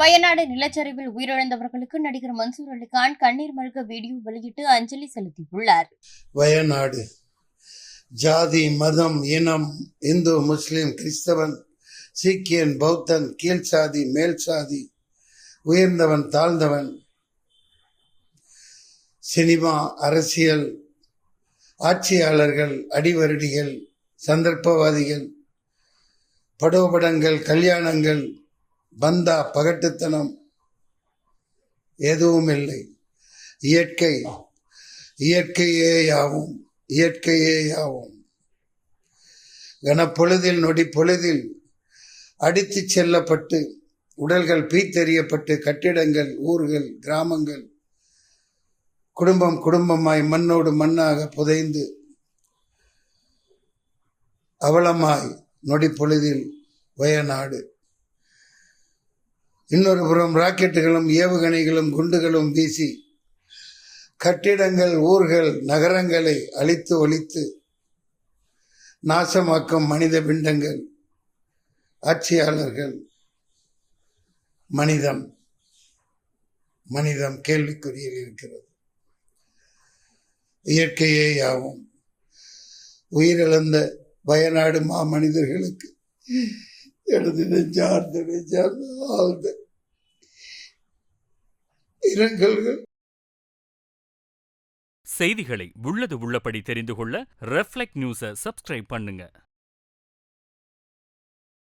வயநாடு நிலச்சரிவில் உயிரிழந்தவர்களுக்கு நடிகர் மன்சூர் அலிகான் கண்ணீர் மல்க வீடியோ வெளியிட்டு அஞ்சலி செலுத்தியுள்ளார். வயநாடு ஜாதி, மதம், இனம், இந்து, முஸ்லிம், கிறிஸ்தவன், சீக்கியன், பௌத்தன், கீழ் சாதி, மேல் சாதி, உயர்ந்தவன், தாழ்ந்தவன், சினிமா, அரசியல், ஆட்சியாளர்கள், அடிவருடிகள், சந்தர்ப்பவாதிகள், படோபடங்கள், கல்யாணங்கள், பந்தா, பகட்டுத்தனம் எதுவும் இல்லை. இயற்கை, இயற்கையே யாவும், இயற்கையே யாவும். கனப்பொழுதில், நொடி பொழுதில் அடித்துச் செல்லப்பட்டு உடல்கள் பீத்தெறியப்பட்டு கட்டிடங்கள், ஊர்கள், கிராமங்கள் குடும்பம் குடும்பமாய் மண்ணோடு மண்ணாக புதைந்து அவலமாய் நொடி பொழுதில் வயநாடு. இன்னொரு புறம் ராக்கெட்டுகளும் ஏவுகணைகளும் குண்டுகளும் வீசி கட்டிடங்கள், ஊர்கள், நகரங்களை அழித்து ஒழித்து நாசமாக்கும் மனித பிண்டங்கள், ஆட்சியாளர்கள். மனிதம் கேள்விக்குறியில் இருக்கிறது. இயற்கையே யாவும். உயிரிழந்த வயநாடு மனிதர்களுக்கு எனது நெஞ்சார்ந்த ஆழ்ந்த இரங்கல்கள். செய்திகளை உள்ளது உள்ளபடி தெரிந்து கொள்ள ரெஃப்ளெக்ட் நியூஸை சப்ஸ்கிரைப் பண்ணுங்க.